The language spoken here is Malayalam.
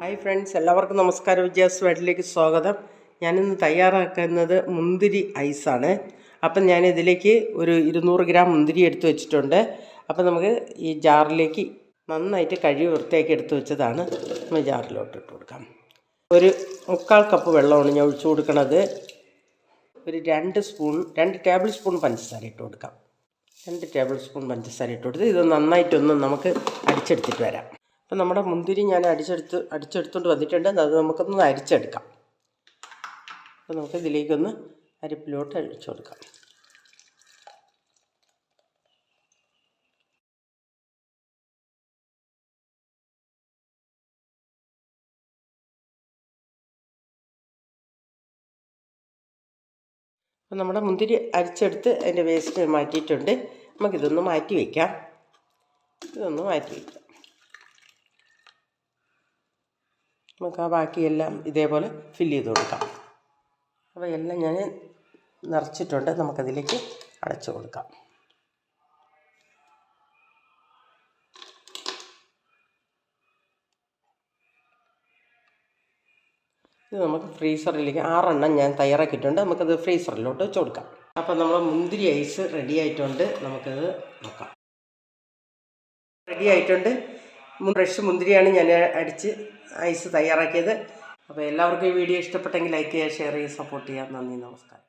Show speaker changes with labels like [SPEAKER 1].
[SPEAKER 1] ഹായ് ഫ്രണ്ട്സ്, എല്ലാവർക്കും നമസ്കാരം. വിജയാസ് വേൾഡിലേക്ക് സ്വാഗതം. ഞാനിന്ന് തയ്യാറാക്കുന്നത് മുന്തിരി ഐസാണ്. അപ്പം ഞാനിതിലേക്ക് ഒരു 200 ഗ്രാം മുന്തിരി എടുത്ത് വെച്ചിട്ടുണ്ട്. അപ്പം നമുക്ക് ഈ ജാറിലേക്ക് നന്നായിട്ട് കഴുകി വൃത്തിയാക്കി എടുത്ത് വെച്ചതാണ്. നമ്മൾ ജാറിലോട്ട് ഇട്ട് കൊടുക്കാം. ഒരു 3/4 കപ്പ് വെള്ളമാണ് ഞാൻ ഒഴിച്ചു കൊടുക്കുന്നത്. ഒരു 2 ടേബിൾ സ്പൂൺ പഞ്ചസാര ഇട്ട് കൊടുക്കാം. 2 ടേബിൾ സ്പൂൺ പഞ്ചസാര ഇട്ട് കൊടുത്ത് ഇത് നന്നായിട്ടൊന്ന് നമുക്ക് അടിച്ചെടുത്തിട്ട് വരാം. അപ്പം നമ്മുടെ മുന്തിരി ഞാൻ അടിച്ചെടുത്തോണ്ട് വന്നിട്ടുണ്ട്. അത് നമുക്കൊന്ന് അരിച്ചെടുക്കാം. അപ്പോൾ നമുക്ക് ഇതിലേക്കൊന്ന് അരിപ്പിലോട്ട് അഴിച്ചു കൊടുക്കാം. അപ്പം നമ്മുടെ മുന്തിരി അരിച്ചെടുത്ത് അതിൻ്റെ വേസ്റ്റ് മാറ്റിയിട്ടുണ്ട്. നമുക്കിതൊന്ന് മാറ്റി വയ്ക്കാം. നമുക്ക് ആ ബാക്കിയെല്ലാം ഇതേപോലെ ഫില്ല് ചെയ്ത് കൊടുക്കാം. അപ്പോൾ എല്ലാം ഞാൻ നിറച്ചിട്ടുണ്ട്. നമുക്കതിലേക്ക് അടച്ചു കൊടുക്കാം. ഇത് നമുക്ക് ഫ്രീസറിലേക്ക് 6 എണ്ണം ഞാൻ തയ്യാറാക്കിയിട്ടുണ്ട്. നമുക്കത് ഫ്രീസറിലോട്ട് വെച്ച് കൊടുക്കാം. അപ്പോൾ നമ്മുടെ മുന്തിരി ഐസ് റെഡി ആയിട്ടുണ്ട്. നമുക്കത് നോക്കാം. റെഡി ആയിട്ടുണ്ട്. ഫ്രഷ് മുന്തിരിയാണ് ഞാൻ അടിച്ച് ഐസ് തയ്യാറാക്കിയത്. അപ്പോൾ എല്ലാവർക്കും ഈ വീഡിയോ ഇഷ്ടപ്പെട്ടെങ്കിൽ ലൈക്ക് ചെയ്യുക, ഷെയർ ചെയ്യുക, സപ്പോർട്ട് ചെയ്യുക. നന്ദി, നമസ്കാരം.